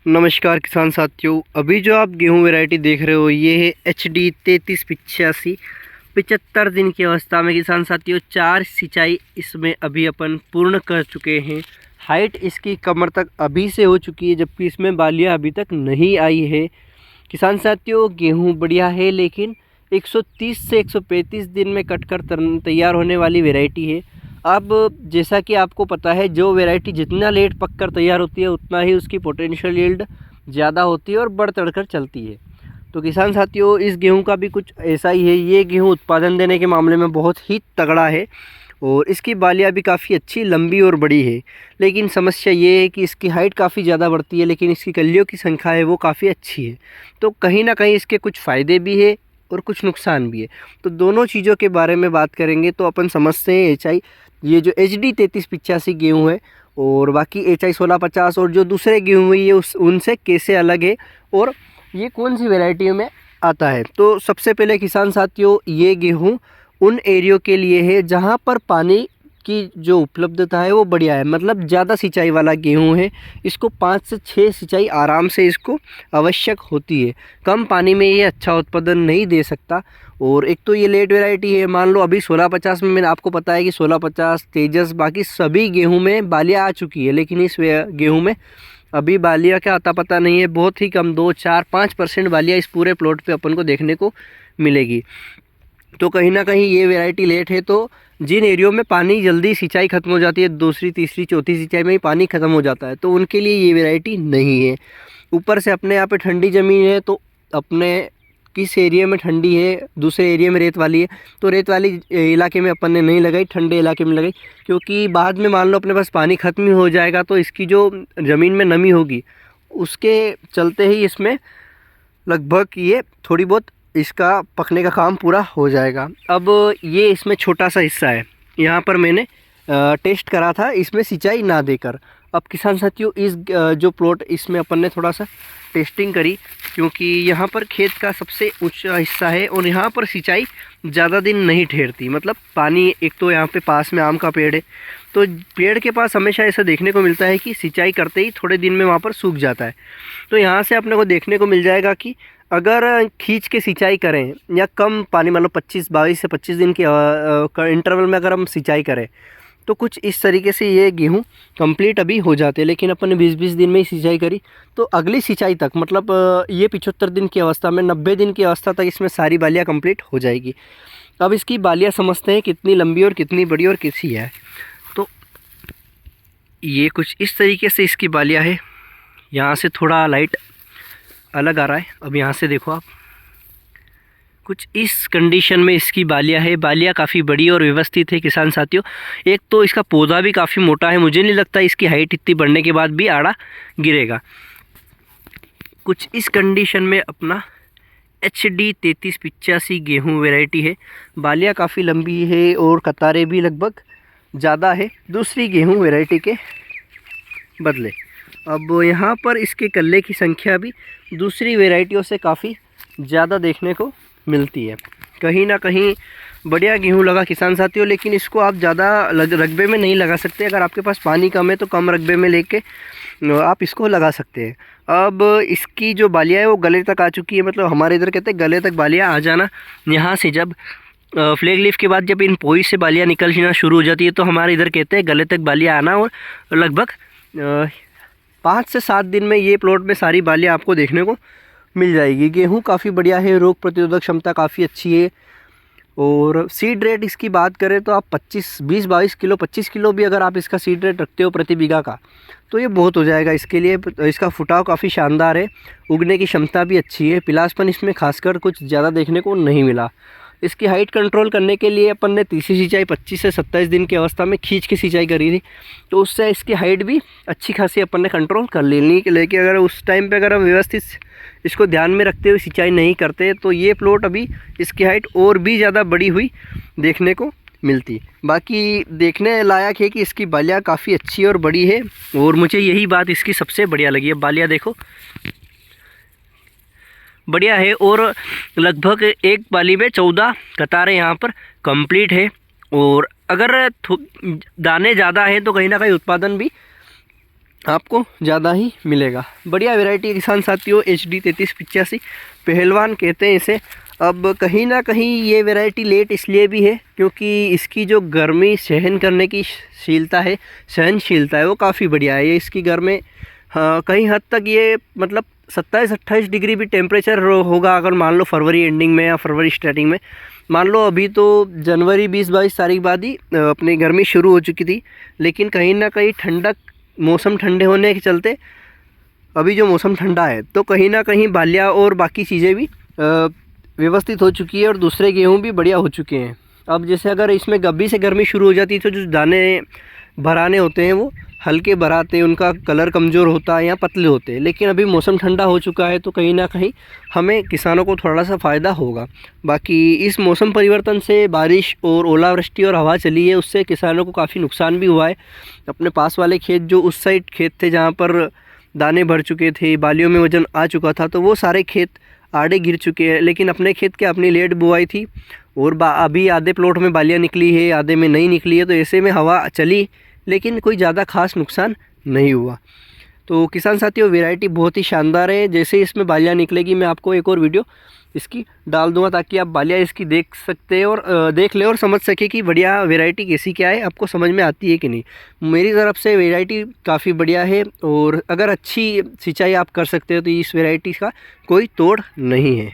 नमस्कार किसान साथियों। अभी जो आप गेहूं वैरायटी देख रहे हो ये है HD 3385। 75 दिन की अवस्था में किसान साथियों 4 सिंचाई इसमें अभी अपन पूर्ण कर चुके हैं। हाइट इसकी कमर तक अभी से हो चुकी है, जबकि इसमें बालियां अभी तक नहीं आई है। किसान साथियों गेहूं बढ़िया है, लेकिन 130 से 135 दिन में कटकर तैयार होने वाली वैरायटी है। अब जैसा कि आपको पता है, जो वैरायटी जितना लेट पककर तैयार होती है उतना ही उसकी पोटेंशियल यील्ड ज़्यादा होती है और बढ़ चढ़कर चलती है। तो किसान साथियों इस गेहूं का भी कुछ ऐसा ही है। ये गेहूं उत्पादन देने के मामले में बहुत ही तगड़ा है और इसकी बालियां भी काफ़ी अच्छी लंबी और बड़ी है। लेकिन समस्या ये है कि इसकी हाइट काफ़ी ज़्यादा बढ़ती है, लेकिन इसकी कलियों की संख्या है वो काफ़ी अच्छी है। तो कहीं ना कहीं इसके कुछ फ़ायदे भी है और कुछ नुकसान भी है। तो दोनों चीज़ों के बारे में बात करेंगे। तो अपन समझते हैं HI ये जो HD 3385 गेहूँ है और बाकी HI 1650 और जो दूसरे गेहूँ है ये उनसे कैसे अलग है और ये कौन सी वैरायटियों में आता है। तो सबसे पहले किसान साथियों ये गेहूँ उन एरियो के लिए है जहाँ पर पानी की जो उपलब्धता है वो बढ़िया है, मतलब ज़्यादा सिंचाई वाला गेहूँ है। इसको 5 से 6 सिंचाई आराम से इसको आवश्यक होती है। कम पानी में ये अच्छा उत्पादन नहीं दे सकता। और एक तो ये लेट वैरायटी है। मान लो अभी 1650 में मैंने आपको पता है कि 1650 तेजस बाकी सभी गेहूँ में बालियाँ आ चुकी है, लेकिन इस गेहूँ में अभी बालियाँ का अता पता नहीं है। बहुत ही कम 2, 4, 5% बालियाँ इस पूरे प्लॉट पे अपन को देखने को मिलेगी। तो कहीं ना कहीं ये वैरायटी लेट है। तो जिन एरियो में पानी जल्दी सिंचाई खत्म हो जाती है, दूसरी तीसरी चौथी सिंचाई में ही पानी खत्म हो जाता है, तो उनके लिए ये वैरायटी नहीं है। ऊपर से अपने यहाँ पे ठंडी ज़मीन है, तो अपने किस एरिया में ठंडी है दूसरे एरिया में रेत वाली है, तो रेत वाली इलाके में अपन ने नहीं लगाई, ठंडे इलाके में लगाई। क्योंकि बाद में मान लो अपने पास पानी ख़त्म ही हो जाएगा तो इसकी जो ज़मीन में नमी होगी उसके चलते ही इसमें लगभग ये थोड़ी बहुत इसका पकने का काम पूरा हो जाएगा। अब ये इसमें छोटा सा हिस्सा है, यहाँ पर मैंने टेस्ट करा था इसमें सिंचाई ना देकर। अब किसान साथियों इस जो प्लॉट इसमें अपन ने थोड़ा सा टेस्टिंग करी, क्योंकि यहाँ पर खेत का सबसे ऊंचा हिस्सा है और यहाँ पर सिंचाई ज़्यादा दिन नहीं ठहरती। मतलब पानी एक तो यहाँ पे पास में आम का पेड़ है, तो पेड़ के पास हमेशा ऐसा देखने को मिलता है कि सिंचाई करते ही थोड़े दिन में वहाँ पर सूख जाता है। तो यहाँ से अपने को देखने को मिल जाएगा कि अगर खींच के सिंचाई करें या कम पानी मतलब 22 से 25 दिन के इंटरवल में अगर हम सिंचाई करें तो कुछ इस तरीके से ये गेहूँ कंप्लीट अभी हो जाते हैं। लेकिन अपन ने 20-20 दिन में ही सिंचाई करी, तो अगली सिंचाई तक मतलब ये 75 दिन की अवस्था में 90 दिन की अवस्था तक इसमें सारी बालियाँ कंप्लीट हो जाएगी। अब इसकी बालियाँ समझते हैं कितनी लंबी और कितनी बड़ी और कैसी है। तो ये कुछ इस तरीके से इसकी बालियाँ है। यहाँ से थोड़ा लाइट अलग आ रहा है। अब यहाँ से देखो आप, कुछ इस कंडीशन में इसकी बालियाँ है। बालियाँ काफ़ी बड़ी और व्यवस्थित है किसान साथियों। एक तो इसका पौधा भी काफ़ी मोटा है, मुझे नहीं लगता इसकी हाइट इतनी बढ़ने के बाद भी आड़ा गिरेगा। कुछ इस कंडीशन में अपना HD 3385 गेहूँ वैरायटी है। बालियाँ काफ़ी लंबी है और कतारें भी लगभग ज़्यादा है दूसरी गेहूँ वैरायटी के बदले। अब यहाँ पर इसके कल्ले की संख्या भी दूसरी वैरायटियों से काफ़ी ज़्यादा देखने को मिलती है। कहीं ना कहीं बढ़िया गेहूँ लगा किसान साथियों, लेकिन इसको आप ज़्यादा रकबे में नहीं लगा सकते। अगर आपके पास पानी कम है तो कम रकबे में लेके आप इसको लगा सकते हैं। अब इसकी जो बालियाँ है वो गले तक आ चुकी है, मतलब हमारे इधर कहते हैं गले तक बालियाँ आ जाना। यहाँ से जब फ्लैग लीफ के बाद जब इन पोई से बालियाँ निकलना शुरू हो जाती है तो हमारे इधर कहते हैं गले तक बालियाँ आना। और लगभग 5 से 7 दिन में ये प्लॉट में सारी बालियाँ आपको देखने को मिल जाएगी। गेहूँ काफ़ी बढ़िया है, रोग प्रतिरोधक क्षमता काफ़ी अच्छी है। और सीड रेट इसकी बात करें तो आप 20-22 किलो 25 किलो भी अगर आप इसका सीड रेट रखते हो प्रति बीघा का तो ये बहुत हो जाएगा इसके लिए। इसका फुटाव काफ़ी शानदार है, उगने की क्षमता भी अच्छी है। पिलासपन इसमें खासकर कुछ ज़्यादा देखने को नहीं मिला। इसकी हाइट कंट्रोल करने के लिए अपन ने तीसरी सिंचाई 25 से 27 दिन की अवस्था में खींच के सिंचाई करी थी, तो उससे इसकी हाइट भी अच्छी खासी अपन ने कंट्रोल कर ली। लेकिन अगर उस टाइम पे अगर हम व्यवस्थित इसको ध्यान में रखते हुए सिंचाई नहीं करते तो ये प्लॉट अभी इसकी हाइट और भी ज़्यादा बड़ी हुई देखने को मिलती। बाकी देखने लायक है कि इसकी बालियाँ काफ़ी अच्छी और बड़ी है, और मुझे यही बात इसकी सबसे बढ़िया लगी है। बालियाँ देखो बढ़िया है और लगभग एक बाली में 14 कतारें यहाँ पर कंप्लीट है। और अगर दाने ज़्यादा हैं तो कहीं ना कहीं उत्पादन भी आपको ज़्यादा ही मिलेगा। बढ़िया वैरायटी है किसान साथियों, HD 3385 पहलवान कहते हैं इसे। अब कहीं ना कहीं ये वैरायटी लेट इसलिए भी है क्योंकि इसकी जो गर्मी सहन करने की सहनशीलता है वो काफ़ी बढ़िया है। ये इसकी गर्मी कहीं हद तक ये मतलब 27-28 डिग्री भी टेम्परेचर होगा अगर मान लो फरवरी एंडिंग में या फरवरी स्टार्टिंग में। मान लो अभी तो जनवरी 20-22 तारीख बाद ही अपनी गर्मी शुरू हो चुकी थी, लेकिन कहीं ना कहीं ठंडक, मौसम ठंडे होने के चलते अभी जो मौसम ठंडा है तो कहीं ना कहीं बालियाँ और बाकी चीज़ें भी व्यवस्थित हो चुकी है और दूसरे गेहूँ भी बढ़िया हो चुके हैं। अब जैसे अगर इसमें गब्बी से गर्मी शुरू हो जाती तो जो दाने भराने होते हैं वो हल्के भराते हैं, उनका कलर कमज़ोर होता है या पतले होते हैं। लेकिन अभी मौसम ठंडा हो चुका है तो कहीं ना कहीं हमें किसानों को थोड़ा सा फ़ायदा होगा। बाकी इस मौसम परिवर्तन से बारिश और ओलावृष्टि और हवा चली है, उससे किसानों को काफ़ी नुकसान भी हुआ है। अपने पास वाले खेत जो उस साइड खेत थे जहाँ पर दाने भर चुके थे, बालियों में वजन आ चुका था, तो वो सारे खेत आड़े गिर चुके हैं। लेकिन अपने खेत के अपनी लेट बुआई थी और अभी आधे प्लॉट में बालियाँ निकली है, आधे में नहीं निकली है, तो ऐसे में हवा चली लेकिन कोई ज़्यादा खास नुकसान नहीं हुआ। तो किसान साथियों वैरायटी बहुत ही शानदार है। जैसे ही इसमें बालियाँ निकलेगी मैं आपको एक और वीडियो इसकी डाल दूंगा ताकि आप बालियाँ इसकी देख सकते हैं और देख ले और समझ सके कि बढ़िया वैरायटी कैसी क्या है, आपको समझ में आती है कि नहीं। मेरी तरफ से वैरायटी काफ़ी बढ़िया है और अगर अच्छी सिंचाई आप कर सकते हो तो इस वैरायटी का कोई तोड़ नहीं है।